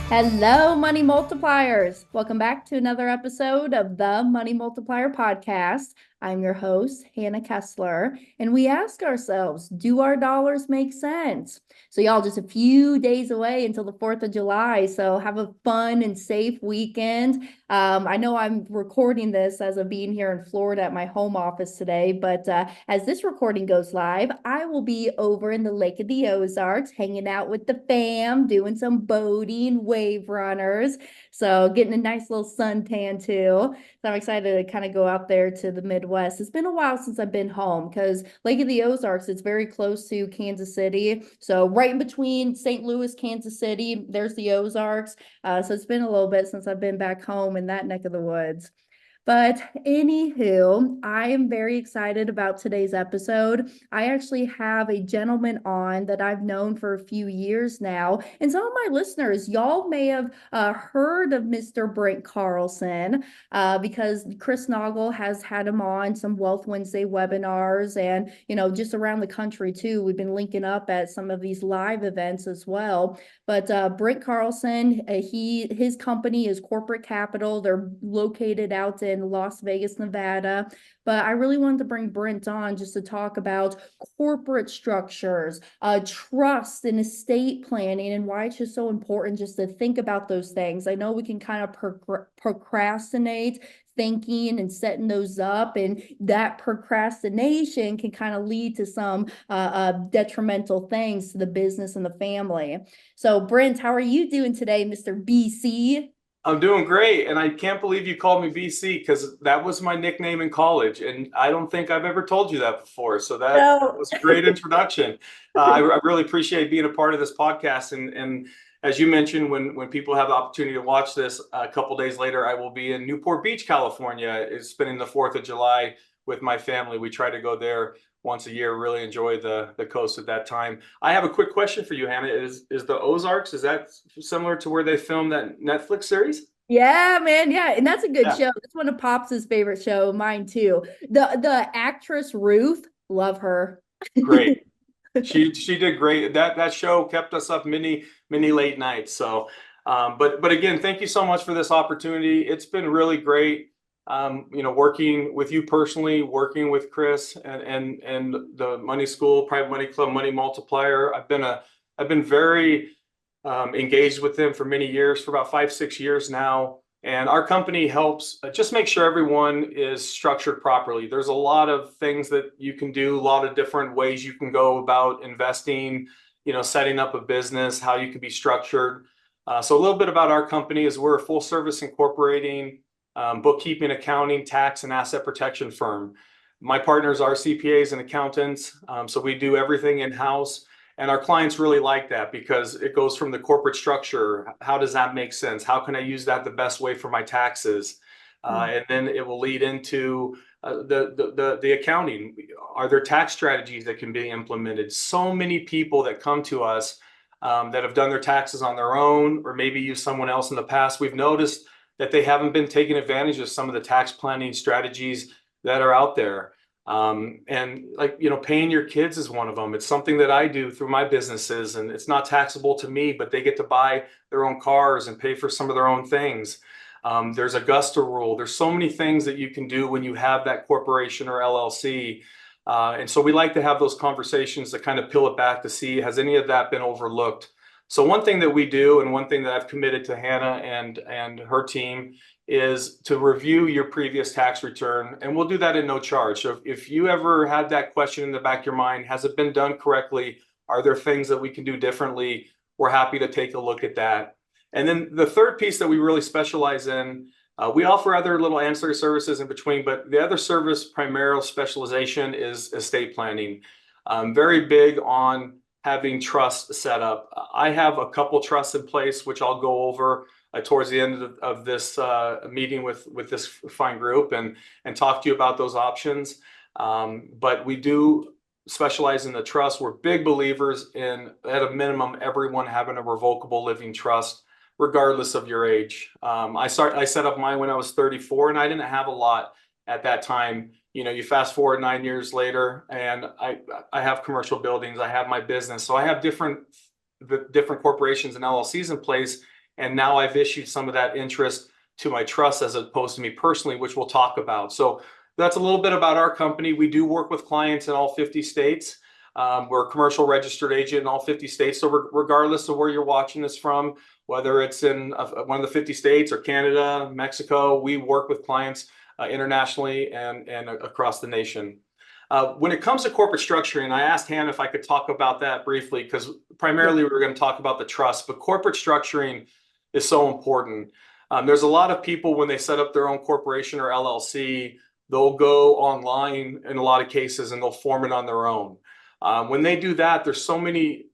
Hello, Money Multipliers. Welcome back to another episode of the Money Multiplier podcast. I'm your host, Hannah Kessler, and we ask ourselves, do our dollars make sense? So, y'all, just a few days away until the 4th of July. So, have a fun and safe weekend. I know I'm recording this as of being here in Florida at my home office today, but as this recording goes live, I will be over in the Lake of the Ozarks hanging out with the fam, doing some boating, wave runners. So, getting a nice little suntan too. So I'm excited to kind of go out there to the Midwest. It's been a while since I've been home because Lake of the Ozarks, it's very close to Kansas City. So right in between St. Louis, Kansas City, there's the Ozarks. So it's been a little bit since I've been back home in that neck of the woods. But anywho, I am very excited about today's episode. I actually have a gentleman on that I've known for a few years now. And some of my listeners, y'all may have heard of Mr. Brent Carlson because Chris Noggle has had him on some Wealth Wednesday webinars and, just around the country too. We've been linking up at some of these live events as well. But Brent Carlson, his company is Corporate Capital. They're located out in Las Vegas, Nevada. But I really wanted to bring Brent on just to talk about corporate structures, trust and estate planning, and why it's just so important just to think about those things. I know we can kind of procrastinate thinking and setting those up, and that procrastination can kind of lead to some detrimental things to the business and the family. So, Brent, how are you doing today, Mr. BC? I'm doing great, and I can't believe you called me BC because that was my nickname in college, and I don't think I've ever told you that before. So that No. was a great introduction. I really appreciate being a part of this podcast, and as you mentioned, when people have the opportunity to watch this, a couple days later, I will be in Newport Beach, California, spending the 4th of July with my family. We try to go there once a year, really enjoy the coast at that time. I have a quick question for you, Hannah. Is the Ozarks, is that similar to where they filmed that Netflix series? Yeah, man. Yeah, and that's a good Yeah, show. That's one of Pops's favorite show, mine too. The actress Ruth, love her. great. She did great. That show kept us up many late nights. So, but again, thank you so much for this opportunity. It's been really great. Working with you personally, working with Chris and the Money School, Private Money Club, Money Multiplier. I've been very engaged with them for many years, for about 5 6 years now. And our company helps just make sure everyone is structured properly. There's a lot of things that you can do, a lot of different ways you can go about investing, setting up a business, how you can be structured. So a little bit about our company is we're a full service incorporating bookkeeping, accounting, tax, and asset protection firm. My partners are CPAs and accountants, so we do everything in-house. And our clients really like that because it goes from the corporate structure. How does that make sense? How can I use that the best way for my taxes? And then it will lead into the accounting. Are there tax strategies that can be implemented? So many people that come to us that have done their taxes on their own or maybe used someone else in the past, we've noticed that they haven't been taking advantage of some of the tax planning strategies that are out there. And paying your kids is one of them. It's something that I do through my businesses, and it's not taxable to me, but they get to buy their own cars and pay for some of their own things. There's Augusta rule. There's so many things that you can do when you have that corporation or LLC. And so we like to have those conversations to kind of peel it back to see, has any of that been overlooked? So one thing that we do, and one thing that I've committed to Hannah and her team, is to review your previous tax return, and we'll do that at no charge. So if you ever had that question in the back of your mind, has it been done correctly? Are there things that we can do differently? We're happy to take a look at that. And then the third piece that we really specialize in, we offer other little ancillary services in between, but the other service, primary specialization, is estate planning. Very big on having trust set up. I have a couple trusts in place, which I'll go over towards the end of this meeting with this fine group and talk to you about those options. But we do specialize in the trust. We're big believers in, at a minimum, everyone having a revocable living trust, regardless of your age. I set up mine when I was 34, and I didn't have a lot at that time. You fast forward 9 years later, and I have commercial buildings, I have my business, so I have different corporations and LLCs in place, And now I've issued some of that interest to my trust as opposed to me personally, which we'll talk about. So that's a little bit about our company. We do work with clients in all 50 states. We're a commercial registered agent in all 50 states. So regardless of where you're watching this from, whether it's in one of the 50 states or Canada, Mexico, we work with clients internationally and across the nation. When it comes to corporate structuring, I asked Hannah if I could talk about that briefly, because primarily we were going to talk about the trust, but corporate structuring is so important. There's a lot of people, when they set up their own corporation or LLC, they'll go online in a lot of cases and they'll form it on their own. When they do that, there's so many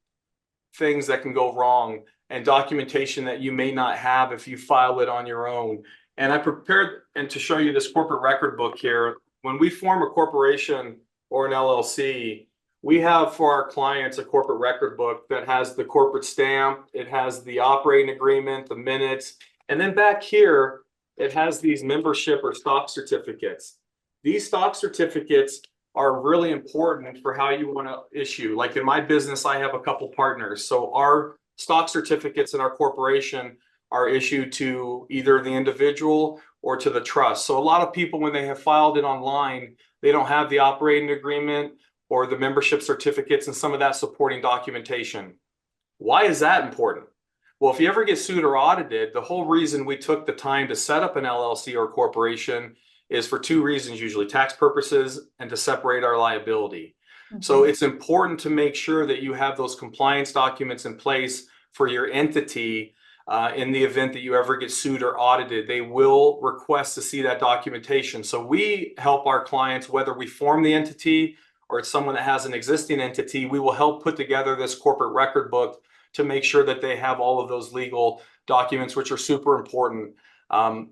things that can go wrong and documentation that you may not have if you file it on your own. And I prepared and to show you this corporate record book here. When we form a corporation or an LLC, we have for our clients a corporate record book that has the corporate stamp, it has the operating agreement, the minutes, and then back here, it has these membership or stock certificates. These stock certificates are really important for how you want to issue. Like in my business, I have a couple partners. So our stock certificates in our corporation are issued to either the individual or to the trust. So a lot of people, when they have filed it online, they don't have the operating agreement or the membership certificates and some of that supporting documentation. Why is that important? Well, if you ever get sued or audited, the whole reason we took the time to set up an LLC or corporation is for two reasons, usually tax purposes and to separate our liability. So it's important to make sure that you have those compliance documents in place for your entity. In the event that you ever get sued or audited, they will request to see that documentation. So we help our clients, whether we form the entity or it's someone that has an existing entity, we will help put together this corporate record book to make sure that they have all of those legal documents, which are super important.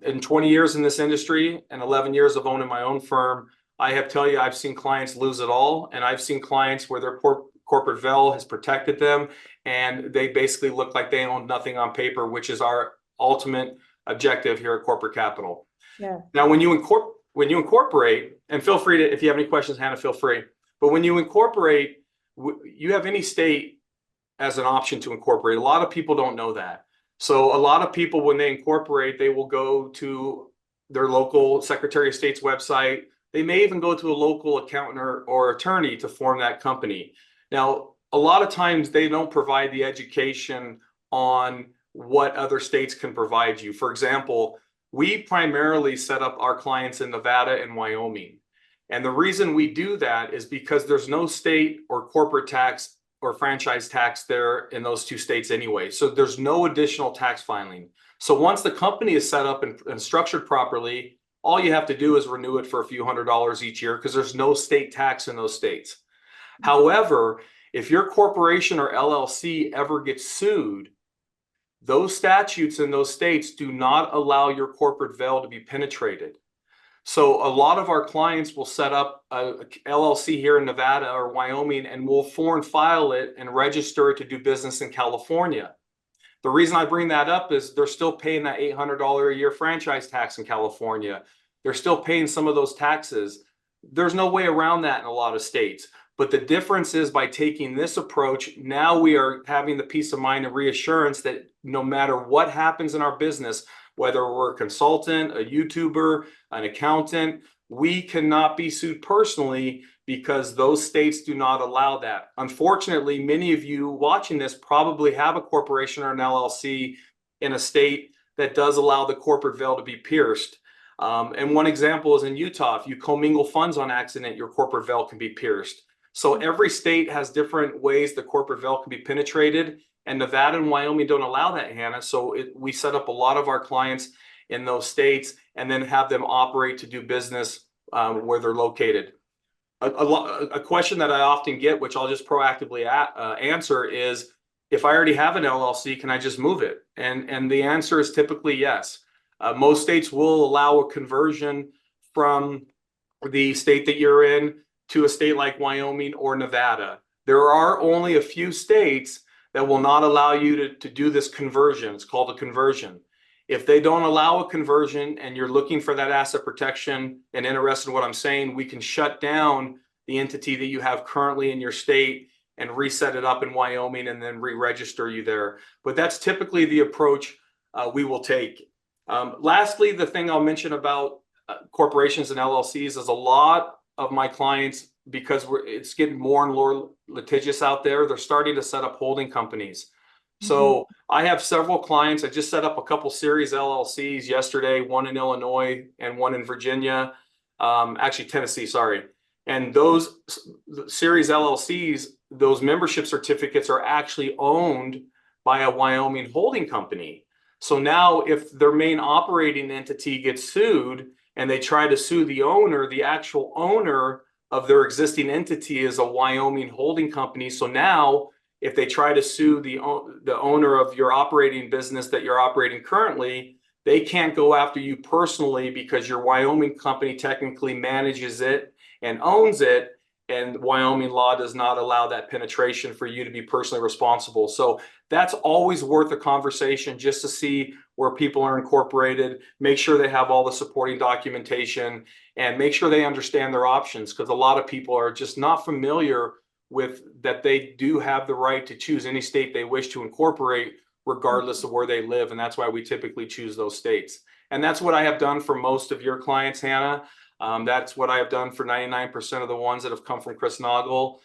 In 20 years in this industry and 11 years of owning my own firm, I've seen clients lose it all. And I've seen clients where their corporate veil has protected them and they basically look like they own nothing on paper, which is our ultimate objective here at Corporate Capital. Yeah. Now, when you incorporate, and feel free to, if you have any questions, Hannah, feel free. But when you incorporate, you have any state as an option to incorporate. A lot of people don't know that. So a lot of people, when they incorporate, they will go to their local Secretary of State's website. They may even go to a local accountant or attorney to form that company. Now, a lot of times they don't provide the education on what other states can provide you. For example, we primarily set up our clients in Nevada and Wyoming. And the reason we do that is because there's no state or corporate tax or franchise tax there in those two states anyway. So there's no additional tax filing. So once the company is set up and structured properly, all you have to do is renew it for a few $100s each year because there's no state tax in those states. However, if your corporation or LLC ever gets sued, those statutes in those states do not allow your corporate veil to be penetrated. So a lot of our clients will set up a LLC here in Nevada or Wyoming and will foreign file it and register it to do business in California. The reason I bring that up is they're still paying that $800 a year franchise tax in California. They're still paying some of those taxes. There's no way around that in a lot of states. But the difference is by taking this approach, now we are having the peace of mind and reassurance that no matter what happens in our business, whether we're a consultant, a YouTuber, an accountant, we cannot be sued personally because those states do not allow that. Unfortunately, many of you watching this probably have a corporation or an LLC in a state that does allow the corporate veil to be pierced. And one example is in Utah. If you commingle funds on accident, your corporate veil can be pierced. So every state has different ways the corporate veil can be penetrated. And Nevada and Wyoming don't allow that, Hannah. So we set up a lot of our clients in those states and then have them operate to do business where they're located. A question that I often get, which I'll just proactively answer, is if I already have an LLC, can I just move it? And the answer is typically yes. Most states will allow a conversion from the state that you're in to a state like Wyoming or Nevada. There are only a few states that will not allow you to do this conversion. It's called a conversion. If they don't allow a conversion and you're looking for that asset protection and interested in what I'm saying, we can shut down the entity that you have currently in your state and reset it up in Wyoming and then re-register you there. But that's typically the approach we will take. Lastly, the thing I'll mention about corporations and LLCs is a lot of my clients, because it's getting more and more litigious out there, they're starting to set up holding companies. So I have several clients. I just set up a couple series LLCs yesterday, one in Illinois and one in Virginia, actually Tennessee, sorry. And those series LLCs, those membership certificates are actually owned by a Wyoming holding company. So now if their main operating entity gets sued and they try to sue the owner, the actual owner of their existing entity is a Wyoming holding company. So now if they try to sue the owner of your operating business that you're operating currently, they can't go after you personally because your Wyoming company technically manages it and owns it, and Wyoming law does not allow that penetration for you to be personally responsible. So that's always worth a conversation, just to see where people are incorporated, make sure they have all the supporting documentation, and make sure they understand their options, because a lot of people are just not familiar with that they do have the right to choose any state they wish to incorporate, regardless of where they live. And that's why we typically choose those states. And that's what I have done for most of your clients, Hannah. That's what I have done for 99% of the ones that have come from Chris Noggle.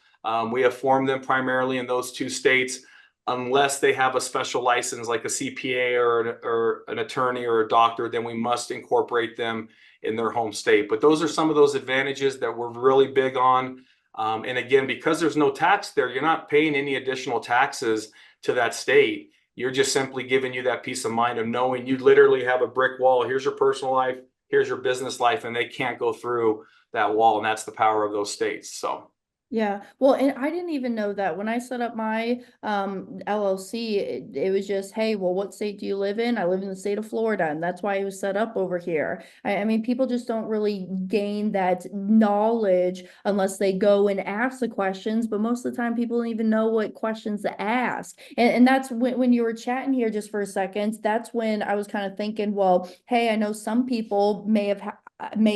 We have formed them primarily in those two states, unless they have a special license like a CPA or an attorney or a doctor, then we must incorporate them in their home state. But those are some of those advantages that we're really big on. And again, because there's no tax there, you're not paying any additional taxes to that state. You're just simply giving you that peace of mind of knowing you literally have a brick wall. Here's your personal life, here's your business life, and they can't go through that wall. And that's the power of those states. So. Yeah. Well, and I didn't even know that when I set up my LLC, it was just, hey, well, what state do you live in? I live in the state of Florida, and that's why it was set up over here. I mean, people just don't really gain that knowledge unless they go and ask the questions, but most of the time people don't even know what questions to ask. And that's when you were chatting here just for a second, that's when I was kind of thinking, well, hey, I know some people may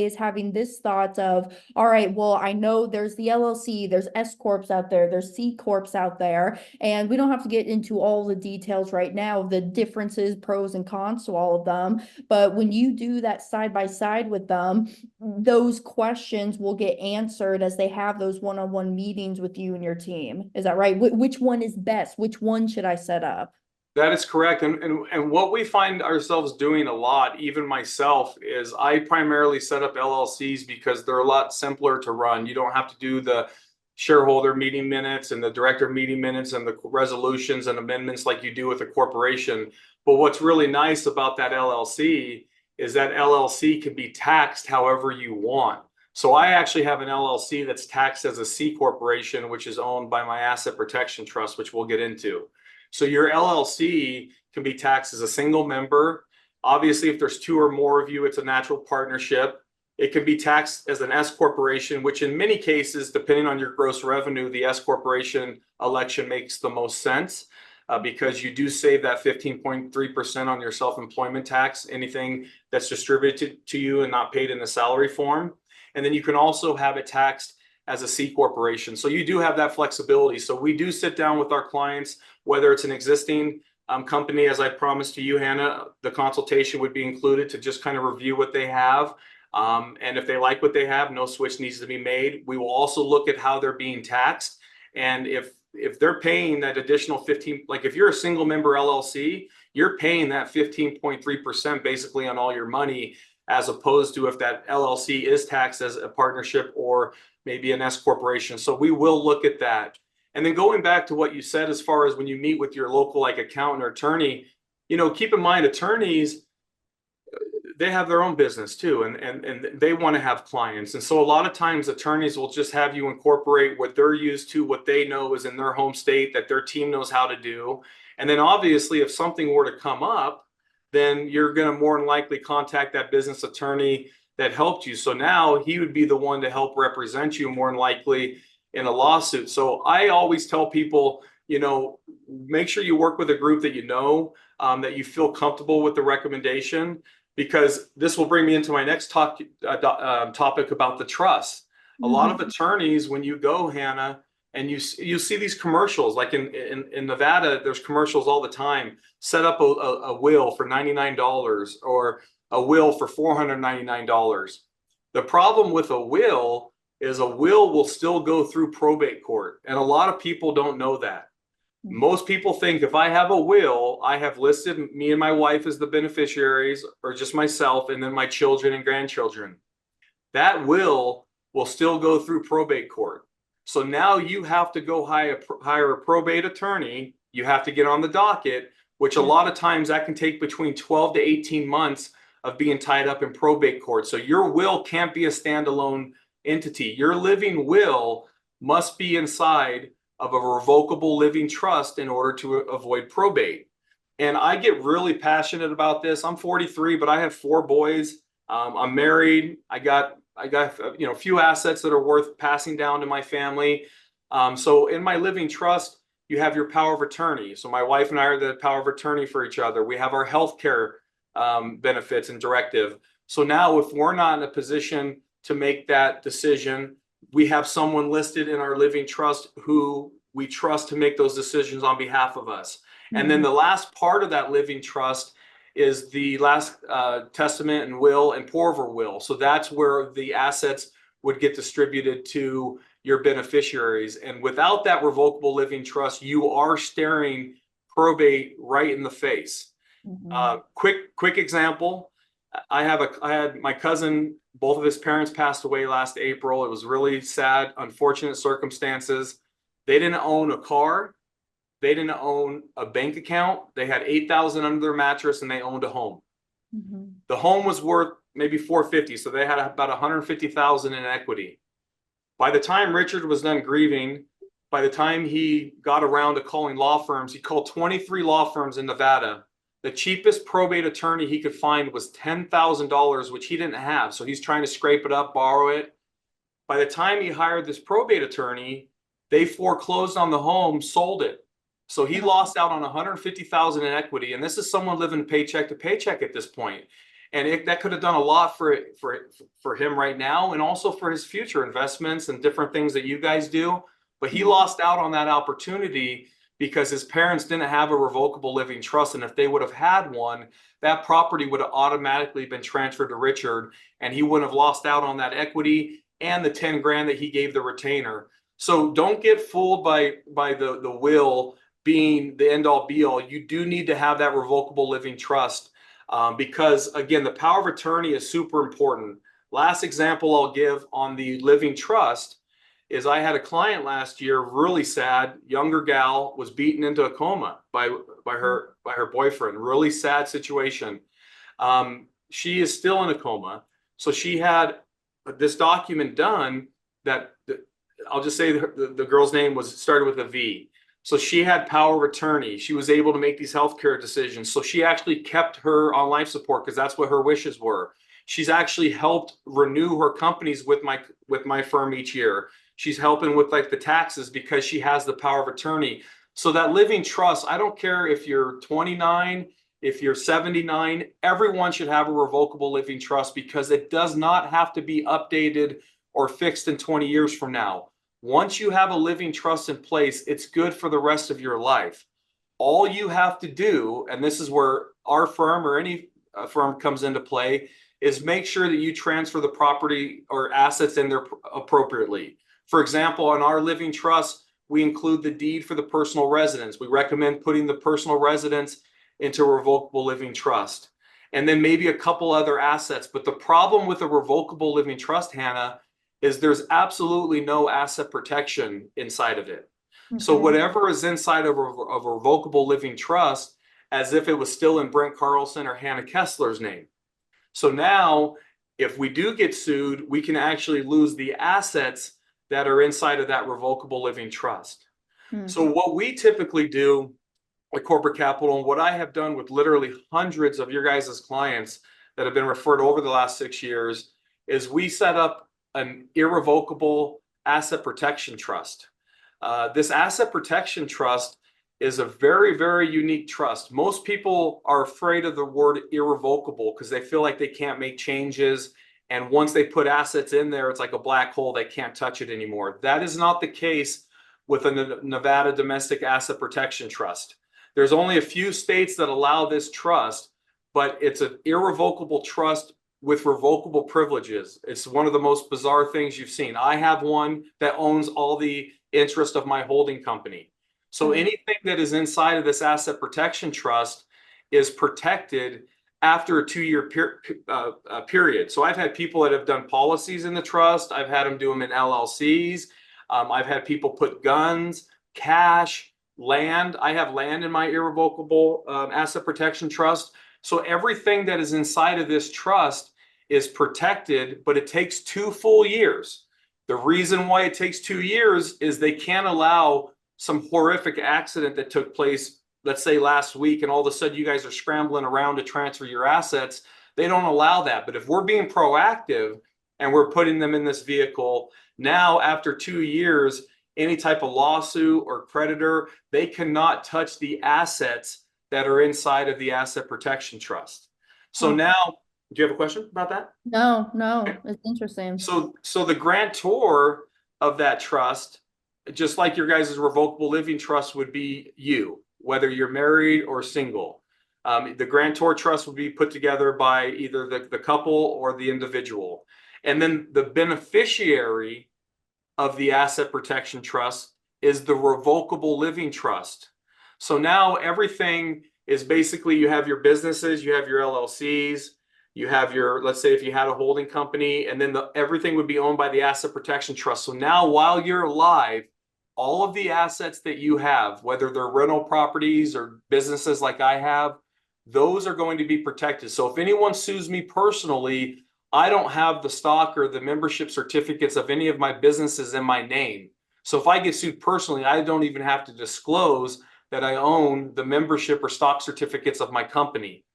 is having this thought of, all right, well, I know there's the LLC, there's S corps out there, there's C corps out there, and we don't have to get into all the details right now, the differences, pros and cons to all of them. But when you do that side by side with them, those questions will get answered as they have those one-on-one meetings with you and your team. Is that right? Which one is best? Which one should I set up? That is correct. And what we find ourselves doing a lot, even myself, is I primarily set up LLCs because they're a lot simpler to run. You don't have to do the shareholder meeting minutes and the director meeting minutes and the resolutions and amendments like you do with a corporation. But what's really nice about that LLC is that LLC can be taxed however you want. So I actually have an LLC that's taxed as a C corporation, which is owned by my asset protection trust, which we'll get into. So your LLC can be taxed as a single member. Obviously, if there's two or more of you, it's a natural partnership. It can be taxed as an S corporation, which in many cases, depending on your gross revenue, the S corporation election makes the most sense because you do save that 15.3% on your self-employment tax, anything that's distributed to you and not paid in the salary form. And then you can also have it taxed as a C corporation. So you do have that flexibility. So we do sit down with our clients, whether it's an existing company, as I promised to you, Hannah, the consultation would be included to just kind of review what they have. And if they like what they have, no switch needs to be made. We will also look at how they're being taxed. And if they're paying that additional 15, like if you're a single member LLC, you're paying that 15.3% basically on all your money, as opposed to if that LLC is taxed as a partnership or maybe an S corporation. So we will look at that. And then going back to what you said, as far as when you meet with your local like accountant or attorney, you know, keep in mind attorneys, they have their own business too, and they want to have clients. And so a lot of times attorneys will just have you incorporate what they're used to, what they know is in their home state, that their team knows how to do. And then obviously if something were to come up, then you're going to more than likely contact that business attorney that helped you. So now he would be the one to help represent you more than likely in a lawsuit. So I always tell people, you know, make sure you work with a group that you know, that you feel comfortable with the recommendation, because this will bring me into my next topic about the trust. A lot of attorneys, when you go, Hannah, And you see these commercials, like in Nevada, there's commercials all the time. Set up a will for $99 or a will for $499. The problem with a will is a will still go through probate court. And a lot of people don't know that. Most people think if I have a will, I have listed me and my wife as the beneficiaries, or just myself, and then my children and grandchildren. That will still go through probate court. So now you have to go hire a probate attorney. You have to get on the docket, which a lot of times that can take between 12 to 18 months of being tied up in probate court. So your will can't be a standalone entity. Your living will must be inside of a revocable living trust in order to avoid probate. And I get really passionate about this. I'm 43, but I have 4 boys. I'm married. I got a few assets that are worth passing down to my family. So in my living trust, you have your power of attorney. So my wife and I are the power of attorney for each other. We have our healthcare benefits and directive. So now if we're not in a position to make that decision, we have someone listed in our living trust who we trust to make those decisions on behalf of us. And then the last part of that living trust is the last testament and will and pour-over will. So that's where the assets would get distributed to your beneficiaries. And without that revocable living trust, you are staring probate right in the face. Quick example. I had my cousin, both of his parents passed away last April. It was really sad, unfortunate circumstances. They didn't own a car. They didn't own a bank account. They had $8,000 under their mattress and they owned a home. The home was worth maybe $450,000. So they had about $150,000 in equity. By the time Richard was done grieving, by the time he got around to calling law firms, he called 23 law firms in Nevada. The cheapest probate attorney he could find was $10,000, which he didn't have. So he's trying to scrape it up, borrow it. By the time he hired this probate attorney, they foreclosed on the home, sold it. So he lost out on $150,000 in equity. And this is someone living paycheck to paycheck at this point. And that could have done a lot for him right now, and also for his future investments and different things that you guys do. But he lost out on that opportunity because his parents didn't have a revocable living trust. And if they would have had one, that property would have automatically been transferred to Richard, and he wouldn't have lost out on that equity and the 10 grand that he gave the retainer. So don't get fooled by the will being the end all be all. You do need to have that revocable living trust because, again, the power of attorney is super important. Last example I'll give on the living trust is I had a client last year, really sad, younger gal, was beaten into a coma by her boyfriend. Really sad situation. She is still in a coma. So she had this document done that I'll just say the girl's name started with a V. So she had power of attorney. She was able to make these healthcare decisions. So she actually kept her on life support because that's what her wishes were. She's actually helped renew her companies with my firm each year. She's helping with like the taxes because she has the power of attorney. So that living trust, I don't care if you're 29, if you're 79, everyone should have a revocable living trust because it does not have to be updated or fixed in 20 years from now. Once you have a living trust in place, it's good for the rest of your life. All you have to do, and this is where our firm or any firm comes into play, is make sure that you transfer the property or assets in there appropriately. For example, in our living trust, we include the deed for the personal residence. We recommend putting the personal residence into a revocable living trust. And then maybe a couple other assets. But the problem with a revocable living trust, Hannah, is there's absolutely no asset protection inside of it. So whatever is inside of a revocable living trust, as if it was still in Brent Carlson or Hannah Kessler's name. So now, if we do get sued, we can actually lose the assets that are inside of that revocable living trust. So what we typically do at Corporate Capital, and what I have done with literally hundreds of your guys' clients that have been referred over the last 6 years, is we set up an irrevocable asset protection trust. This asset protection trust is a very, very unique trust. Most people are afraid of the word irrevocable because they feel like they can't make changes. And once they put assets in there, it's like a black hole. They can't touch it anymore. That is not the case with a Nevada Domestic Asset Protection Trust. There's only a few states that allow this trust, but it's an irrevocable trust with revocable privileges. It's one of the most bizarre things you've seen. I have one that owns all the interest of my holding company. So anything that is inside of this asset protection trust is protected after a 2-year period. So I've had people that have done policies in the trust. I've had them do them in LLCs. I've had people put guns, cash, land. I have land in my irrevocable asset protection trust. So everything that is inside of this trust is protected, but it takes 2 full years. The reason why it takes 2 years is they can't allow some horrific accident that took place, let's say last week, and all of a sudden you guys are scrambling around to transfer your assets. They don't allow that. But if we're being proactive and we're putting them in this vehicle, now after 2 years, any type of lawsuit or creditor, they cannot touch the assets that are inside of the asset protection trust. So now, do you have a question about that? No, it's interesting. So the grantor of that trust, just like your guys' revocable living trust would be you, whether you're married or single. The grantor trust would be put together by either the couple or the individual. And then the beneficiary of the asset protection trust is the revocable living trust. So now everything is basically, you have your businesses, you have your LLCs, you have your, let's say if you had a holding company, and then everything would be owned by the asset protection trust. So now while you're alive, all of the assets that you have, whether they're rental properties or businesses like I have, those are going to be protected. So if anyone sues me personally, I don't have the stock or the membership certificates of any of my businesses in my name. So if I get sued personally, I don't even have to disclose that I own the membership or stock certificates of my company.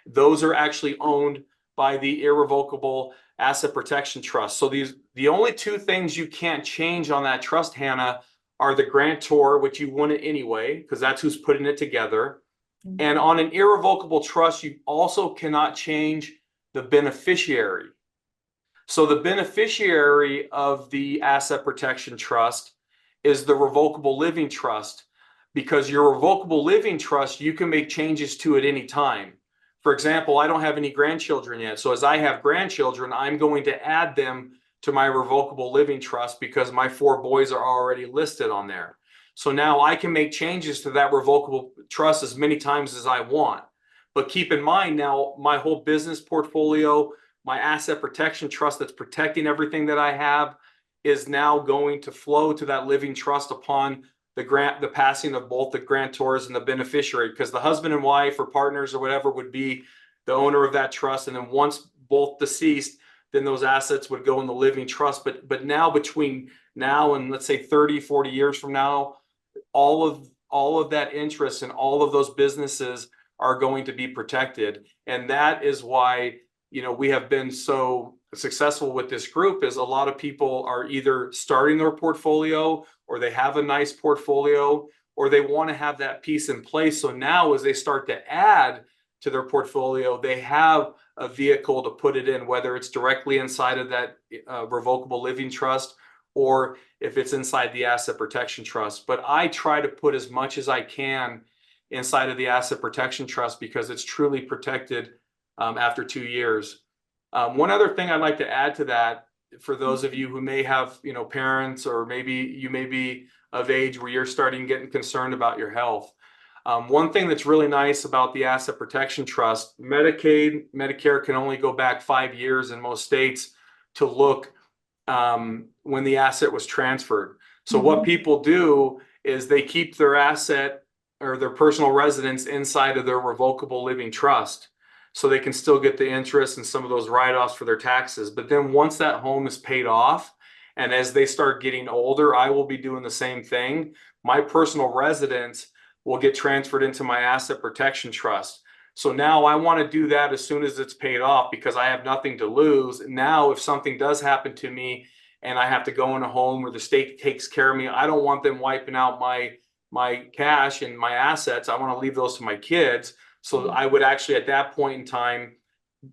Those are actually owned by the irrevocable asset protection trust. So the only 2 things you can't change on that trust, Hannah, are the grantor, which you want it anyway, because that's who's putting it together. And on an irrevocable trust, you also cannot change the beneficiary. So the beneficiary of the asset protection trust is the revocable living trust, because your revocable living trust, you can make changes to at any time. For example, I don't have any grandchildren yet. So as I have grandchildren, I'm going to add them to my revocable living trust because my 4 boys are already listed on there. So now I can make changes to that revocable trust as many times as I want. But keep in mind now, my whole business portfolio, my asset protection trust that's protecting everything that I have, is now going to flow to that living trust upon the passing of both the grantors and the beneficiary, because the husband and wife or partners or whatever would be the owner of that trust. And then once both deceased, then those assets would go in the living trust. But now, between now and let's say 30, 40 years from now, all of that interest and all of those businesses are going to be protected. And that is why, we have been so successful with this group, is a lot of people are either starting their portfolio, or they have a nice portfolio, or they want to have that piece in place. So now as they start to add to their portfolio, they have a vehicle to put it in, whether it's directly inside of that revocable living trust, or if it's inside the asset protection trust. But I try to put as much as I can inside of the asset protection trust because it's truly protected after 2 years. One other thing I'd like to add to that, for those of you who may have, parents, or maybe you may be of age where you're starting getting concerned about your health. One thing that's really nice about the asset protection trust, Medicaid, Medicare can only go back 5 years in most states to look when the asset was transferred. So what people do is they keep their asset or their personal residence inside of their revocable living trust, so they can still get the interest and some of those write-offs for their taxes. But then once that home is paid off, and as they start getting older, I will be doing the same thing. My personal residence will get transferred into my asset protection trust. So now I want to do that as soon as it's paid off, because I have nothing to lose. Now, if something does happen to me and I have to go in a home where the state takes care of me, I don't want them wiping out my cash and my assets. I want to leave those to my kids. So I would actually at that point in time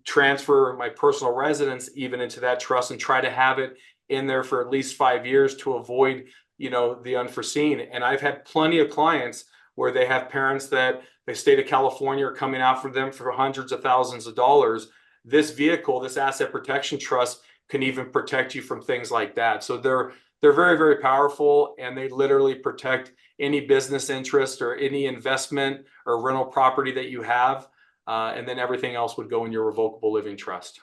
transfer my personal residence even into that trust and try to have it in there for at least 5 years to avoid the unforeseen. And I've had plenty of clients where they have parents that the state of California are coming out for them for hundreds of thousands of dollars. This vehicle, this asset protection trust, can even protect you from things like that. So they're very, very powerful, and they literally protect any business interest or any investment or rental property that you have. And then everything else would go in your revocable living trust.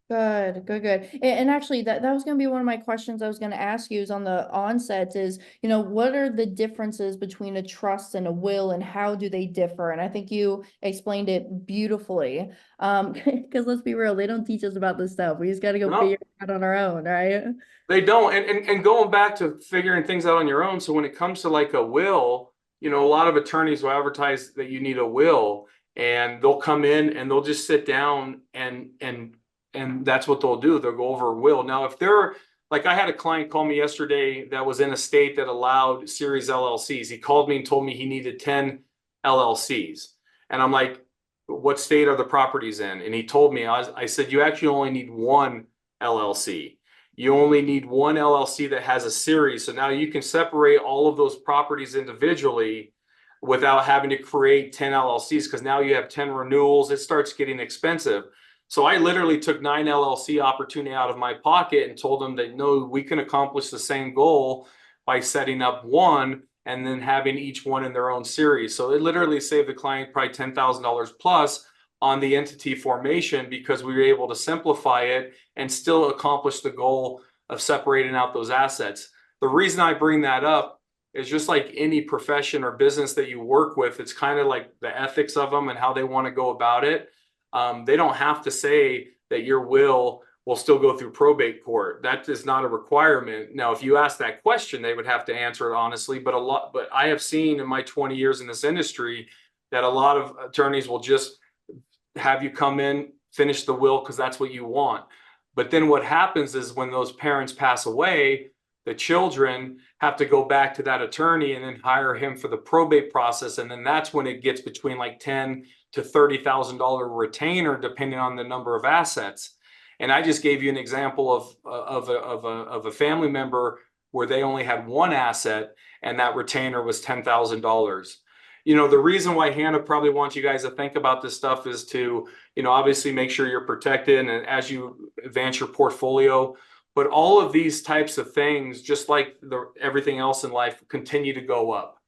Good, good, good. And actually that was going to be one of my questions I was going to ask you is on the onset is, what are the differences between a trust and a will and how do they differ? And I think you explained it beautifully. Because let's be real, they don't teach us about this stuff. We just got to go figure it out on our own, right? They don't. And going back to figuring things out on your own. So when it comes to like a will, a lot of attorneys will advertise that you need a will, and they'll come in and they'll just sit down and that's what they'll do. They'll go over a will. Now, if they're like, I had a client call me yesterday that was in a state that allowed series LLCs. He called me and told me he needed 10 LLCs. And I'm like, what state are the properties in? And he told me, I said, you actually only need one LLC. You only need one LLC that has a series. So now you can separate all of those properties individually without having to create 10 LLCs, because now you have 10 renewals. It starts getting expensive. So I literally took 9 LLC opportunity out of my pocket and told them that, no, we can accomplish the same goal by setting up one and then having each one in their own series. So it literally saved the client probably $10,000 plus on the entity formation, because we were able to simplify it and still accomplish the goal of separating out those assets. The reason I bring that up is just like any profession or business that you work with, it's kind of like the ethics of them and how they want to go about it. They don't have to say that your will still go through probate court. That is not a requirement. Now, if you ask that question, they would have to answer it honestly. But I have seen in my 20 years in this industry that a lot of attorneys will just have you come in, finish the will because that's what you want. But then what happens is when those parents pass away, the children have to go back to that attorney and then hire him for the probate process. And then that's when it gets between like $10,000 to $30,000 retainer, depending on the number of assets. And I just gave you an example of a family member where they only had one asset and that retainer was $10,000. The reason why Hannah probably wants you guys to think about this stuff is to, obviously make sure you're protected and as you advance your portfolio. But all of these types of things, just like everything else in life, continue to go up.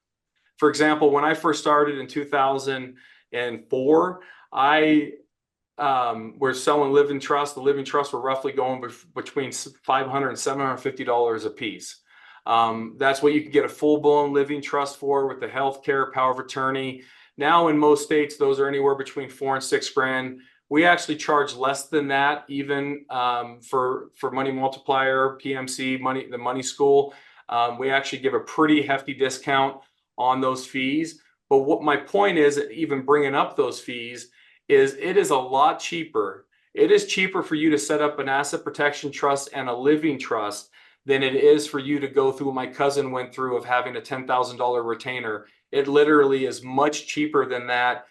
For example, when I first started in 2004, I were selling living trusts. The living trusts were roughly going between $500 and $750 a piece. That's what you can get a full-blown living trust for with the healthcare power of attorney. Now in most states, those are anywhere between $4,000 and $6,000. We actually charge less than that, even for Money Multiplier, PMC, the Money School. We actually give a pretty hefty discount on those fees. But what my point is, even bringing up those fees, is it is a lot cheaper. It is cheaper for you to set up an asset protection trust and a living trust than it is for you to go through what my cousin went through of having a $10,000 retainer. It literally is much cheaper than that.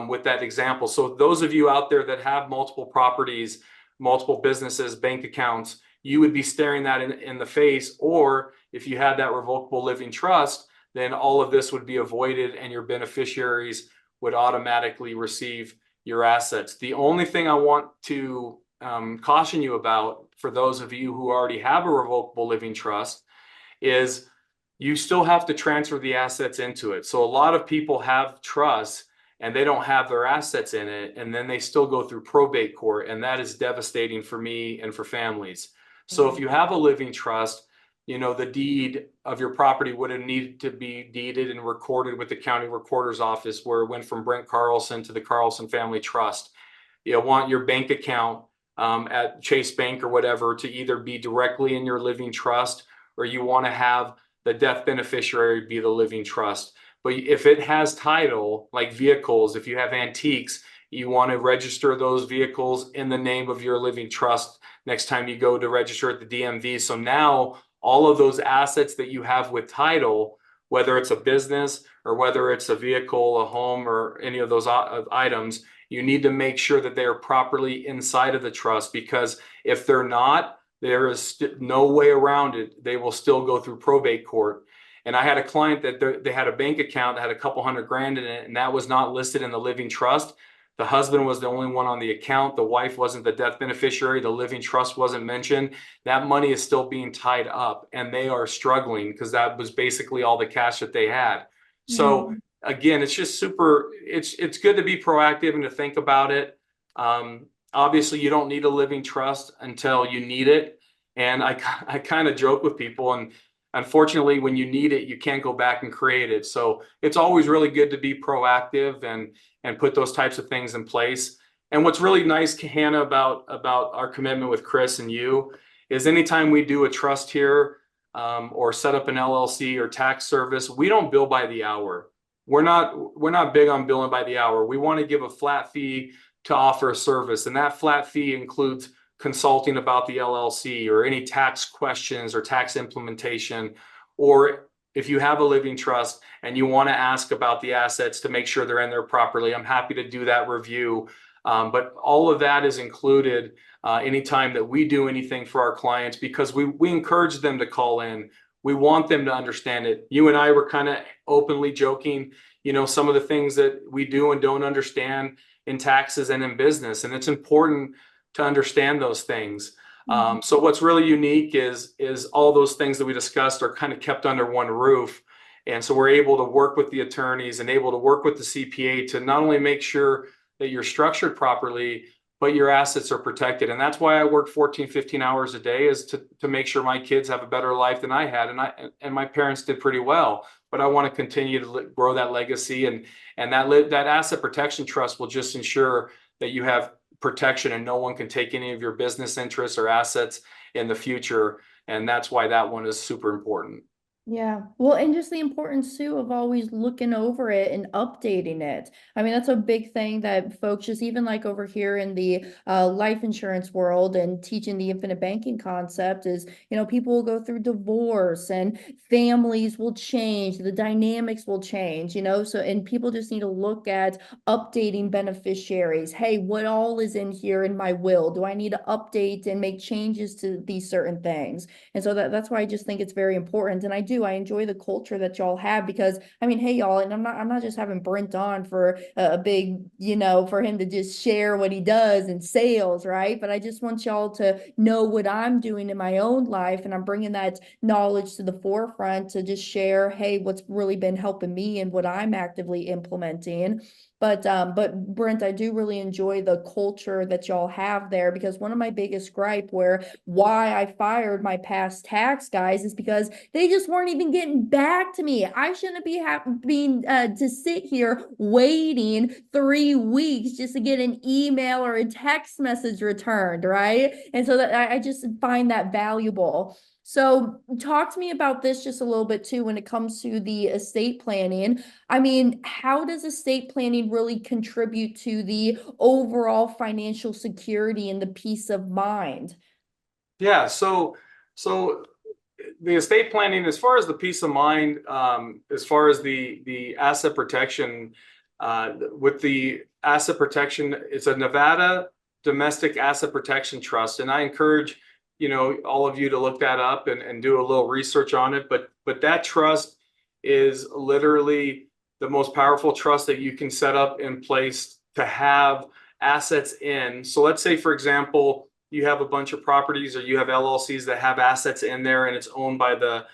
With that example. So those of you out there that have multiple properties, multiple businesses, bank accounts, you would be staring that in the face. Or if you had that revocable living trust, then all of this would be avoided and your beneficiaries would automatically receive your assets. The only thing I want to caution you about for those of you who already have a revocable living trust is you still have to transfer the assets into it. So a lot of people have trusts and they don't have their assets in it, and then they still go through probate court, and that is devastating for me and for families. So if you have a living trust, the deed of your property would have needed to be deeded and recorded with the county recorder's office, where it went from Brent Carlson to the Carlson Family Trust. You want your bank account at Chase Bank or whatever to either be directly in your living trust, or you want to have the death beneficiary be the living trust. But if it has title, like vehicles, if you have antiques, you want to register those vehicles in the name of your living trust next time you go to register at the DMV. So now all of those assets that you have with title, whether it's a business or whether it's a vehicle, a home, or any of those items, you need to make sure that they are properly inside of the trust, because if they're not, there is no way around it. They will still go through probate court. And I had a client that they had a bank account that had a couple $100,000 in it, and that was not listed in the living trust. The husband was the only one on the account. The wife wasn't the death beneficiary. The living trust wasn't mentioned. That money is still being tied up, and they are struggling because that was basically all the cash that they had. So again, it's just it's good to be proactive and to think about it. Obviously, you don't need a living trust until you need it. And I kind of joke with people, and unfortunately, when you need it, you can't go back and create it. So it's always really good to be proactive and put those types of things in place. And what's really nice, Hannah, about our commitment with Chris and you is anytime we do a trust here or set up an LLC or tax service, we don't bill by the hour. We're not big on billing by the hour. We want to give a flat fee to offer a service, and that flat fee includes consulting about the LLC or any tax questions or tax implementation, or if you have a living trust and you want to ask about the assets to make sure they're in there properly, I'm happy to do that review. But all of that is included anytime that we do anything for our clients, because we encourage them to call in. We want them to understand it. You and I were kind of openly joking, some of the things that we do and don't understand in taxes and in business. And it's important to understand those things. So what's really unique is all those things that we discussed are kind of kept under one roof. And so we're able to work with the attorneys and able to work with the CPA to not only make sure that you're structured properly, but your assets are protected. And that's why I work 14, 15 hours a day, is to make sure my kids have a better life than I had. And my parents did pretty well, but I want to continue to grow that legacy. And that asset protection trust will just ensure that you have protection and no one can take any of your business interests or assets in the future. And that's why that one is super important. Yeah. Well, and just the importance too of always looking over it and updating it. I mean, that's a big thing that folks just even like over here in the life insurance world and teaching the infinite banking concept is, people will go through divorce and families will change, the dynamics will change, so, and people just need to look at updating beneficiaries. Hey, what all is in here in my will? Do I need to update and make changes to these certain things? And so that's why I just think it's very important. And I enjoy the culture that y'all have, because I mean, hey y'all, and I'm not just having Brent on for a big, for him to just share what he does in sales, right? But I just want y'all to know what I'm doing in my own life, and I'm bringing that knowledge to the forefront to just share, hey, what's really been helping me and what I'm actively implementing. But Brent, I do really enjoy the culture that y'all have there, because one of my biggest gripe why I fired my past tax guys is because they just weren't even getting back to me. I shouldn't be having to sit here waiting 3 weeks just to get an email or a text message returned, right? And so that I just find that valuable. So talk to me about this just a little bit too when it comes to the estate planning. I mean, how does estate planning really contribute to the overall financial security and the peace of mind? Yeah. So the estate planning, as far as the peace of mind, as far as the asset protection, with the asset protection, it's a Nevada domestic asset protection trust. And I encourage, all of you to look that up and do a little research on it. But that trust is literally the most powerful trust that you can set up in place to have assets in. So let's say, for example, you have a bunch of properties or you have LLCs that have assets in there and it's owned by the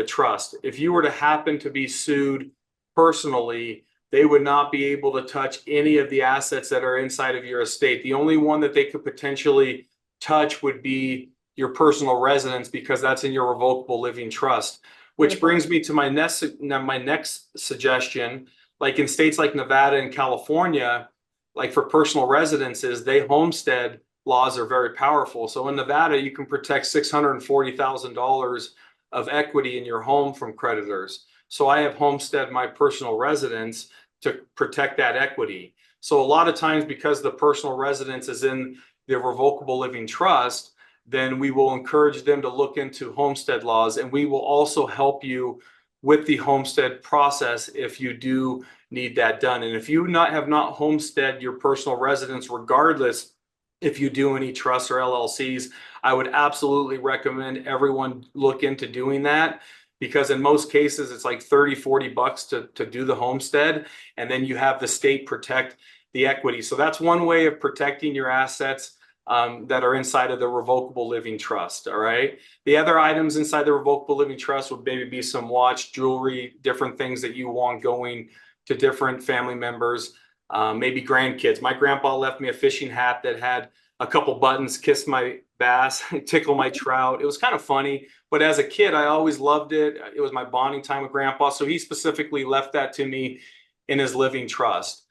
trust. If you were to happen to be sued personally, they would not be able to touch any of the assets that are inside of your estate. The only one that they could potentially touch would be your personal residence, because that's in your revocable living trust. Which brings me to my next suggestion. Like in states like Nevada and California, like for personal residences, homestead laws are very powerful. So in Nevada, you can protect $640,000 of equity in your home from creditors. So I have homestead my personal residence to protect that equity. So a lot of times, because the personal residence is in the revocable living trust, then we will encourage them to look into homestead laws, and we will also help you with the homestead process if you do need that done. And if you have not homestead your personal residence, regardless if you do any trusts or LLCs, I would absolutely recommend everyone look into doing that, because in most cases it's like 30, $40 to do the homestead, and then you have the state protect the equity. So that's one way of protecting your assets that are inside of the revocable living trust. All right. The other items inside the revocable living trust would maybe be some watch, jewelry, different things that you want going to different family members, maybe grandkids. My grandpa left me a fishing hat that had a couple buttons, kiss my bass, tickle my trout. It was kind of funny, but as a kid, I always loved it. It was my bonding time with grandpa. So he specifically left that to me in his living trust.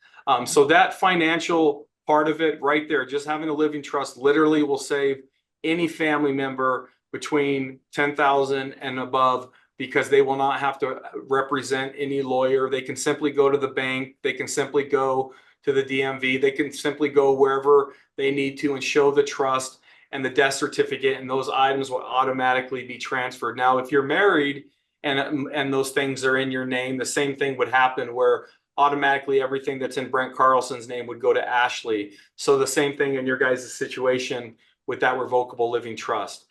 So that financial part of it right there, just having a living trust literally will save any family member between 10,000 and above, because they will not have to represent any lawyer. They can simply go to the bank. They can simply go to the DMV. They can simply go wherever they need to and show the trust and the death certificate, and those items will automatically be transferred. Now, if you're married and those things are in your name, the same thing would happen, where automatically everything that's in Brent Carlson's name would go to Ashley. So the same thing in your guys' situation with that revocable living trust.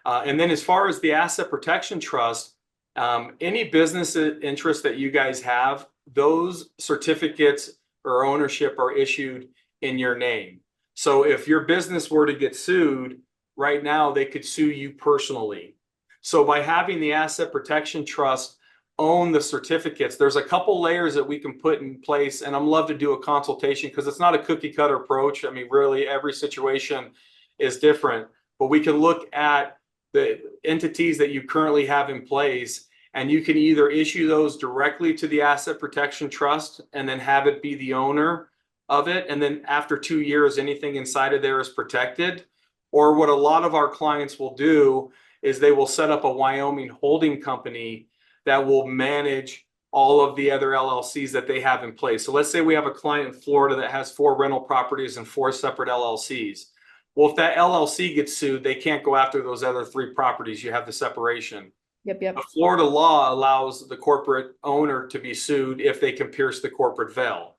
And then as far as the asset protection trust, any business interest that you guys have, those certificates or ownership are issued in your name. So if your business were to get sued right now, they could sue you personally. So by having the asset protection trust own the certificates, there's a couple layers that we can put in place, and I'm love to do a consultation, because it's not a cookie cutter approach. I mean, really every situation is different, but we can look at the entities that you currently have in place, and you can either issue those directly to the asset protection trust and then have it be the owner of it, and then after 2 years anything inside of there is protected. Or what a lot of our clients will do is they will set up a Wyoming holding company that will manage all of the other LLCs that they have in place. So let's say we have a client in Florida that has 4 rental properties and 4 separate LLCs. Well, if that LLC gets sued, they can't go after those other 3 properties. You have the separation. Yep. The Florida law allows the corporate owner to be sued if they can pierce the corporate veil.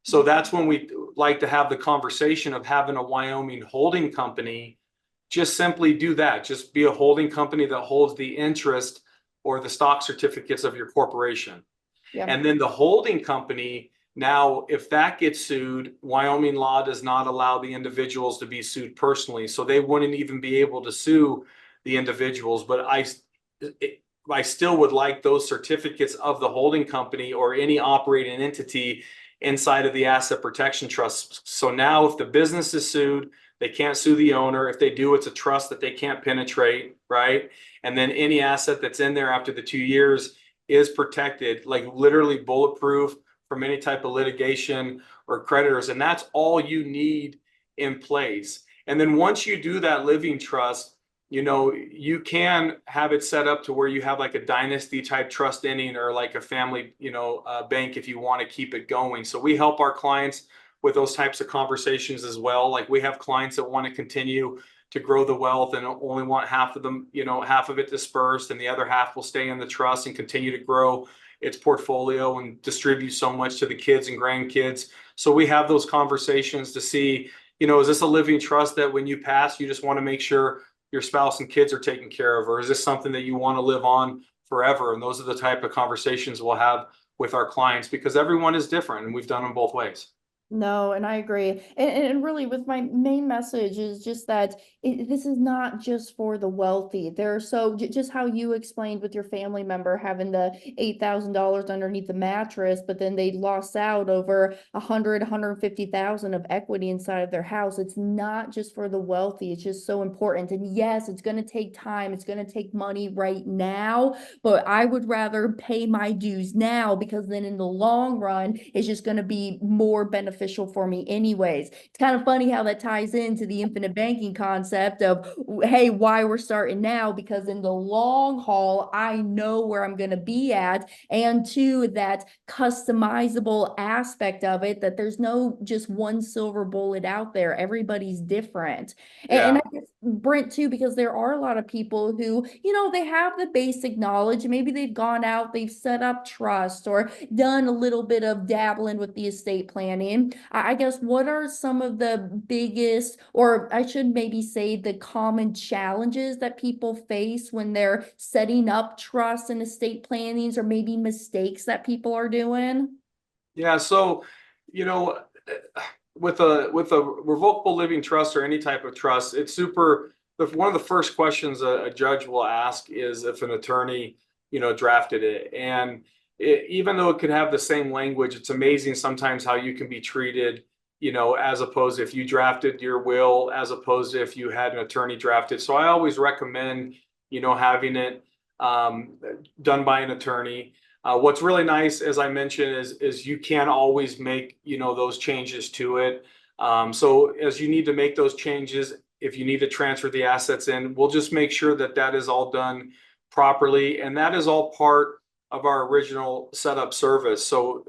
So that's when we like to have the conversation of having a Wyoming holding company. Just simply do that. Just be a holding company that holds the interest or the stock certificates of your corporation. Yep. And then the holding company, now, if that gets sued, Wyoming law does not allow the individuals to be sued personally. So they wouldn't even be able to sue the individuals. But I still would like those certificates of the holding company or any operating entity inside of the asset protection trust. So now if the business is sued, they can't sue the owner. If they do, it's a trust that they can't penetrate, right? And then any asset that's in there after the 2 years is protected, like literally bulletproof from any type of litigation or creditors. And that's all you need in place. And then once you do that living trust, you know, you can have it set up to where you have like a dynasty type trust ending, or like a family, bank, if you want to keep it going. So we help our clients with those types of conversations as well. Like we have clients that want to continue to grow the wealth and only want half of them, half of it dispersed, and the other half will stay in the trust and continue to grow its portfolio and distribute so much to the kids and grandkids. So we have those conversations to see, is this a living trust that when you pass, you just want to make sure your spouse and kids are taken care of, or is this something that you want to live on forever? And those are the type of conversations we'll have with our clients, because everyone is different and we've done them both ways. No, and I agree. And really, with my main message is just that this is not just for the wealthy. Just how you explained with your family member having the $8,000 underneath the mattress, but then they lost out over 150,000 of equity inside of their house. It's not just for the wealthy. It's just so important. And yes, it's going to take time. It's going to take money right now, but I would rather pay my dues now, because then in the long run, it's just going to be more beneficial for me anyways. It's kind of funny how that ties into the infinite banking concept of, hey, why we're starting now, because in the long haul, I know where I'm going to be at. And two, that customizable aspect of it, that there's no just one silver bullet out there. Everybody's different. Yeah. And I guess Brent, too, because there are a lot of people who, you know, they have the basic knowledge. Maybe they've gone out, they've set up trust or done a little bit of dabbling with the estate planning. I guess what are some of the biggest, or I should maybe say the common challenges that people face when they're setting up trust and estate plannings, or maybe mistakes that people are doing? Yeah, so, you know, with a revocable living trust or any type of trust, it's super. One of the first questions a judge will ask is if an attorney, drafted it, and even though it could have the same language, it's amazing sometimes how you can be treated, as opposed to if you drafted your will, as opposed to if you had an attorney drafted. So I always recommend, having it done by an attorney. What's really nice, as I mentioned, is you can always make those changes to it. So as you need to make those changes, if you need to transfer the assets in, we'll just make sure that that is all done properly, and that is all part of our original setup service. So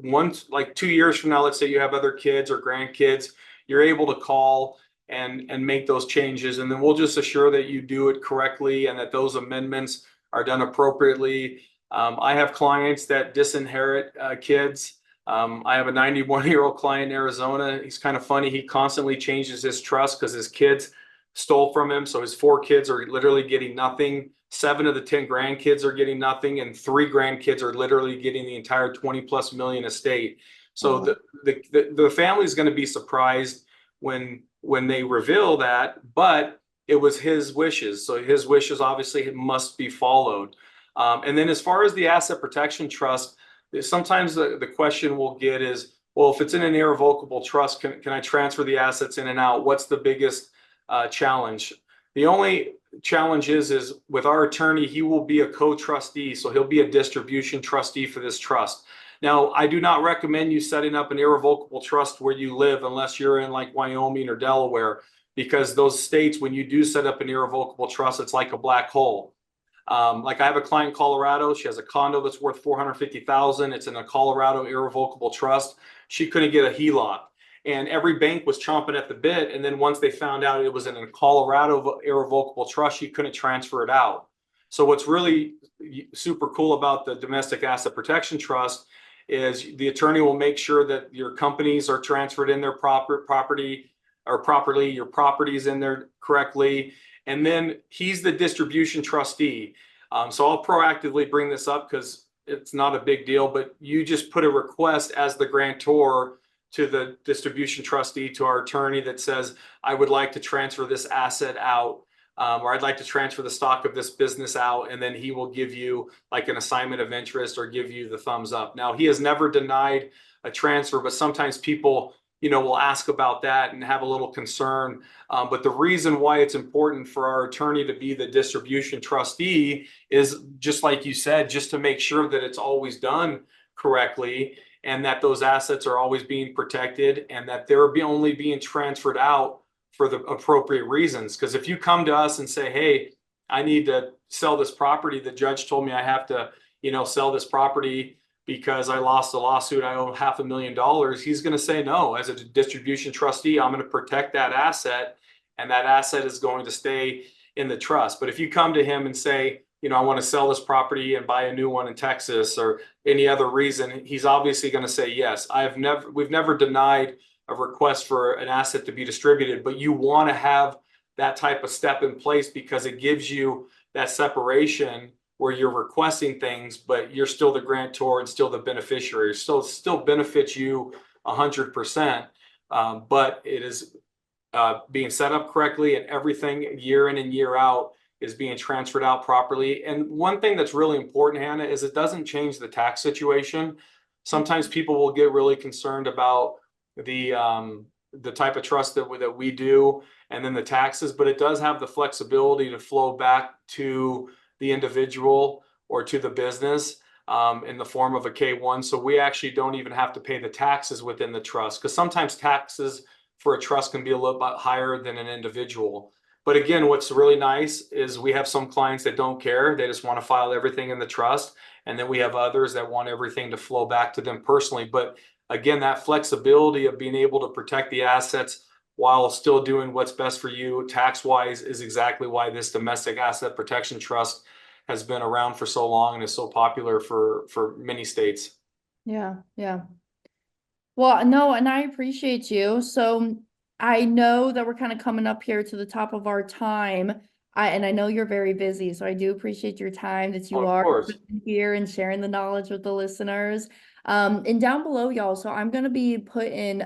once, like 2 years from now, let's say you have other kids or grandkids, you're able to call and make those changes, and then we'll just assure that you do it correctly and that those amendments are done appropriately. I have clients that disinherit kids. I have a 91-year-old client in Arizona. He's kind of funny. He constantly changes his trust because his kids stole from him. So his 4 kids are literally getting nothing. 7 of the 10 grandkids are getting nothing, and 3 grandkids are literally getting the entire 20+ million estate. So the family is going to be surprised when they reveal that, but it was his wishes. So his wishes obviously must be followed. And then as far as the asset protection trust, sometimes the question we'll get is, well, if it's in an irrevocable trust, can I transfer the assets in and out? What's the biggest challenge? The only challenge is with our attorney, he will be a co-trustee. So he'll be a distribution trustee for this trust. Now, I do not recommend you setting up an irrevocable trust where you live unless you're in like Wyoming or Delaware, because those states, when you do set up an irrevocable trust, it's like a black hole. Like I have a client in Colorado. She has a condo that's worth $450,000. It's in a Colorado irrevocable trust. She couldn't get a HELOC, and every bank was chomping at the bit. And then once they found out it was in a Colorado irrevocable trust, she couldn't transfer it out. So what's really super cool about the domestic asset protection trust is the attorney will make sure that your companies are transferred in their property or properly, your property's in there correctly. And then he's the distribution trustee. So I'll proactively bring this up because it's not a big deal, but you just put a request as the grantor to the distribution trustee, to our attorney, that says, I would like to transfer this asset out, or I'd like to transfer the stock of this business out. And then he will give you like an assignment of interest or give you the thumbs up. Now, he has never denied a transfer, but sometimes people will ask about that and have a little concern. But the reason why it's important for our attorney to be the distribution trustee is, just like you said, just to make sure that it's always done correctly and that those assets are always being protected and that they're only being transferred out for the appropriate reasons. Because if you come to us and say, hey, I need to sell this property, the judge told me I have to, sell this property because I lost a lawsuit, I owe $500,000, he's going to say no. As a distribution trustee, I'm going to protect that asset, and that asset is going to stay in the trust. But if you come to him and say, I want to sell this property and buy a new one in Texas or any other reason, he's obviously going to say yes. We've never denied a request for an asset to be distributed, but you want to have that type of step in place because it gives you that separation where you're requesting things, but you're still the grantor and still the beneficiary. So it still benefits you 100%, but it is being set up correctly, and everything year in and year out is being transferred out properly. And one thing that's really important, Hannah, is it doesn't change the tax situation. Sometimes people will get really concerned about the type of trust that we do and then the taxes, but it does have the flexibility to flow back to the individual or to the business in the form of a K-1. So we actually don't even have to pay the taxes within the trust, because sometimes taxes for a trust can be a little bit higher than an individual. But again, what's really nice is we have some clients that don't care. They just want to file everything in the trust. And then we have others that want everything to flow back to them personally. But again, that flexibility of being able to protect the assets while still doing what's best for you tax-wise is exactly why this domestic asset protection trust has been around for so long and is so popular for many states. Yeah, yeah. Well, no, and I appreciate you. So I know that we're kind of coming up here to the top of our time. And I know you're very busy, so I do appreciate your time that Oh, you of are course. here and sharing the knowledge with the listeners. And down below, y'all, so I'm gonna be putting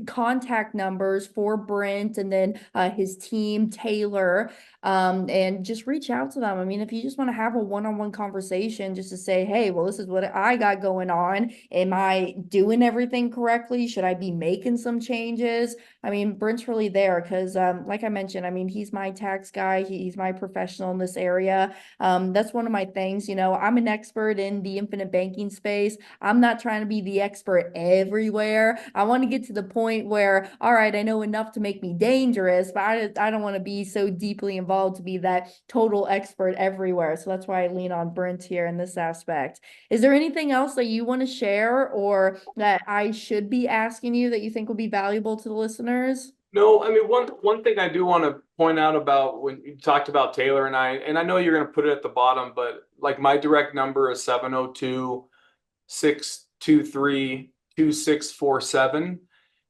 contact numbers for Brent and then his team, Taylor. And just reach out to them. I mean, if you just want to have a one-on-one conversation, just to say, hey, well, this is what I got going on. Am I doing everything correctly? Should I be making some changes? I mean, Brent's really there because, like I mentioned, I mean, he's my tax guy. He's my professional in this area. That's one of my things. You know, I'm an expert in the infinite banking space. I'm not trying to be the expert everywhere. I want to get to the point where, all right, I know enough to make me dangerous, but I don't want to be so deeply involved to be that total expert everywhere. So that's why I lean on Brent here in this aspect. Is there anything else that you want to share or that I should be asking you that you think will be valuable to the listeners? No, I mean, one thing I do want to point out about when you talked about Taylor and I know you're going to put it at the bottom, but like my direct number is 702-623-2647.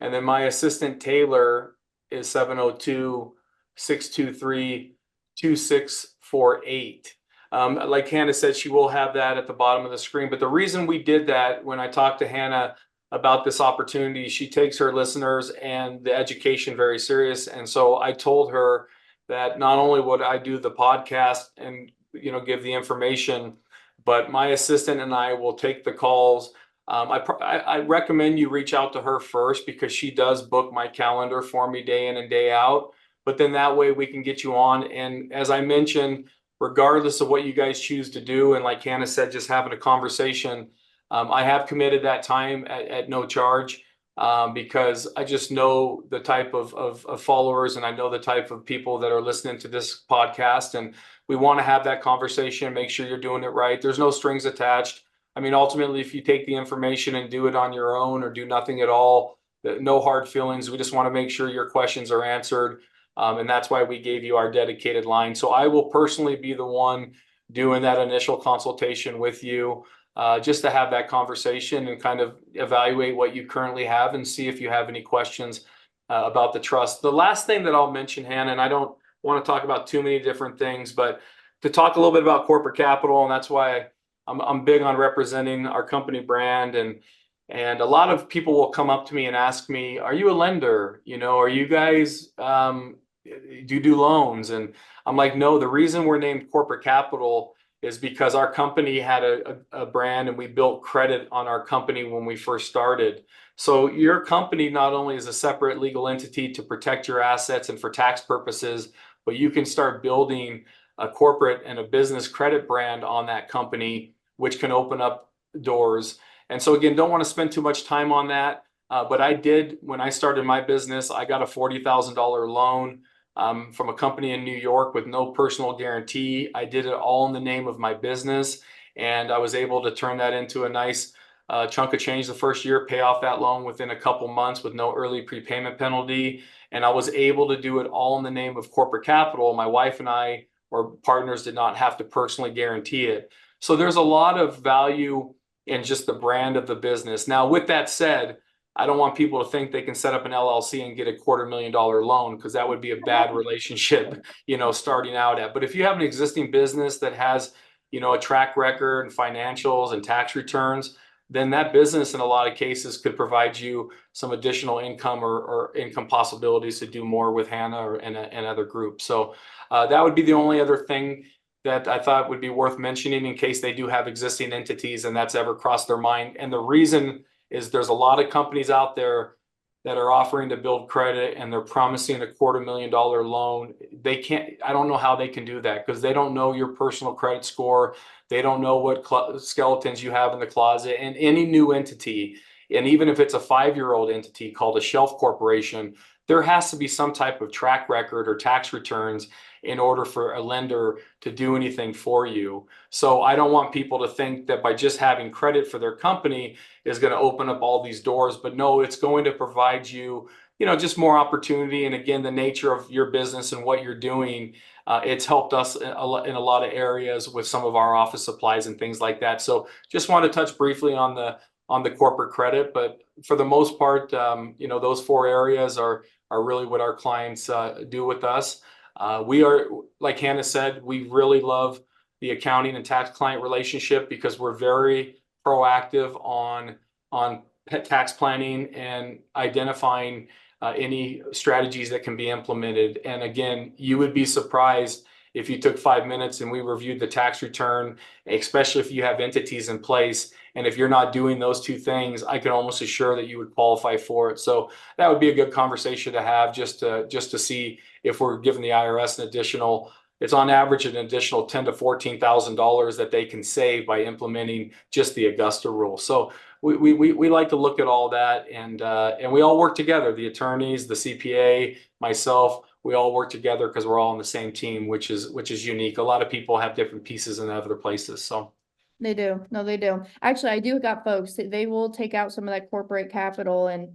And then my assistant Taylor is 702-623-2648. Like Hannah said, she will have that at the bottom of the screen. But the reason we did that, when I talked to Hannah about this opportunity, she takes her listeners and the education very serious. And so I told her that not only would I do the podcast and, give the information, but my assistant and I will take the calls. I recommend you reach out to her first because she does book my calendar for me day in and day out. But then that way we can get you on. And as I mentioned, regardless of what you guys choose to do, and like Hannah said, just having a conversation, I have committed that time at no charge, because I just know the type of followers, and I know the type of people that are listening to this podcast. And we want to have that conversation, make sure you're doing it right. There's no strings attached. I mean, ultimately, if you take the information and do it on your own or do nothing at all, no hard feelings. We just want to make sure your questions are answered. And that's why we gave you our dedicated line. So I will personally be the one doing that initial consultation with you, just to have that conversation and kind of evaluate what you currently have and see if you have any questions about the trust. The last thing that I'll mention, Hannah, and I don't want to talk about too many different things, but to talk a little bit about corporate capital, and that's why I'm big on representing our company brand. And a lot of people will come up to me and ask me, are you a lender? Are you guys, do you do loans? And I'm like, no, the reason we're named Corporate Capital is because our company had a brand and we built credit on our company when we first started. So your company not only is a separate legal entity to protect your assets and for tax purposes, but you can start building a corporate and a business credit brand on that company, which can open up doors. And so again, don't want to spend too much time on that. But I did, when I started my business, I got a $40,000 loan from a company in New York with no personal guarantee. I did it all in the name of my business, and I was able to turn that into a nice chunk of change the first year, pay off that loan within a couple months with no early prepayment penalty. And I was able to do it all in the name of corporate capital. My wife and I, or partners, did not have to personally guarantee it. So there's a lot of value in just the brand of the business. Now, with that said, I don't want people to think they can set up an LLC and get a $250,000 loan, because that would be a bad relationship, starting out at. But if you have an existing business that has, a track record and financials and tax returns, then that business in a lot of cases could provide you some additional income or income possibilities to do more with Hannah and other groups. So that would be the only other thing that I thought would be worth mentioning in case they do have existing entities and that's ever crossed their mind. And the reason is there's a lot of companies out there that are offering to build credit and they're promising a $250,000 loan. I don't know how they can do that, because they don't know your personal credit score. They don't know what skeletons you have in the closet. And any new entity, and even if it's a 5-year-old entity called a shelf corporation, there has to be some type of track record or tax returns in order for a lender to do anything for you. So I don't want people to think that by just having credit for their company is going to open up all these doors. But no, it's going to provide you just more opportunity. And again, the nature of your business and what you're doing, it's helped us in a lot of areas with some of our office supplies and things like that. So just want to touch briefly on the corporate credit, but for the most part, those 4 areas are really what our clients do with us. We are, like Hannah said, we really love the accounting and tax client relationship because we're very proactive on tax planning and identifying any strategies that can be implemented. And again, you would be surprised if you took 5 minutes and we reviewed the tax return, especially if you have entities in place. And if you're not doing those 2 things, I can almost assure that you would qualify for it. So that would be a good conversation to have, just to see if we're giving the IRS an additional, it's on average an additional $10,000 to $14,000 that they can save by implementing just the Augusta rule. So we like to look at all that, and we all work together. The attorneys, the CPA, myself, we all work together because we're all on the same team, which is unique. A lot of people have different pieces in other places. So They do. No, they do. Actually, I do got folks, they will take out some of that corporate capital and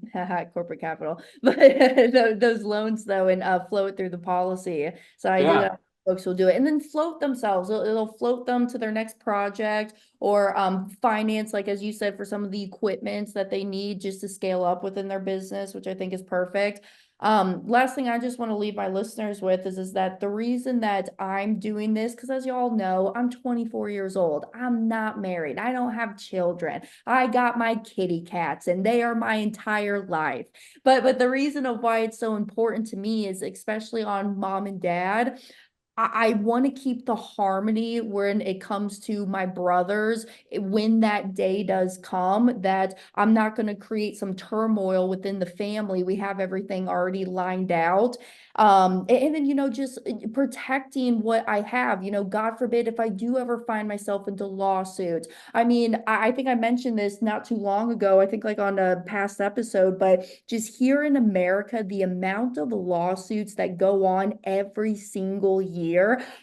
corporate capital, but those loans though, and flow it through the policy. So I do yeah. got folks will do it and then float themselves. It'll float them to their next project or finance, like as you said, for some of the equipments that they need just to scale up within their business, which I think is perfect. Last thing I just want to leave my listeners with is that the reason that I'm doing this, because as you all know, I'm 24 years old. I'm not married. I don't have children. I got my kitty cats and they are my entire life. But the reason of why it's so important to me is especially on mom and dad. I want to keep the harmony when it comes to my brothers when that day does come, that I'm not going to create some turmoil within the family. We have everything already lined out. And then, just protecting what I have, God forbid if I do ever find myself into lawsuits. I mean, I think I mentioned this not too long ago, I think like on a past episode, but just here in America, the amount of lawsuits that go on every single year,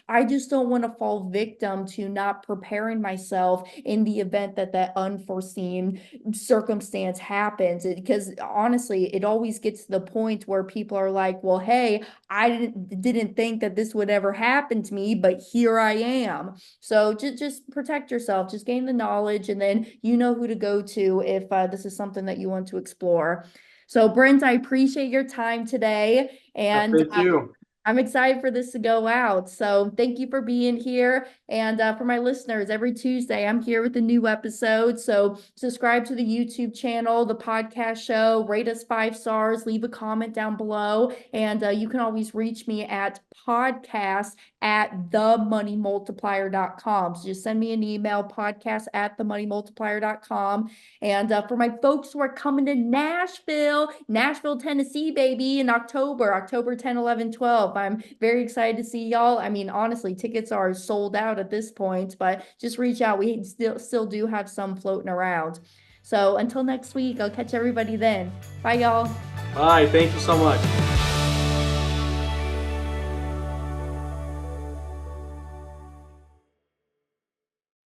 I just don't want to fall victim to not preparing myself in the event that that unforeseen circumstance happens. Because honestly, it always gets to the point where people are like, well, hey, I didn't think that this would ever happen to me, but here I am. So just protect yourself, just gain the knowledge, and then you know who to go to if this is something that you want to explore. So Brent, I appreciate your time today, and Thank you. I'm excited for this to go out. So thank you for being here. And for my listeners, every Tuesday, I'm here with a new episode. So subscribe to the YouTube channel, the podcast show, rate us 5 stars, leave a comment down below. And you can always reach me at podcast@themoneymultiplier.com. So just send me an email, podcast@themoneymultiplier.com. And for my folks who are coming to Nashville, Tennessee, baby, in October 10, 11, 12. I'm very excited to see y'all. I mean, honestly, tickets are sold out at this point, but just reach out. We still do have some floating around. So until next week, I'll catch everybody then. Bye, y'all. Bye. Thank you so much.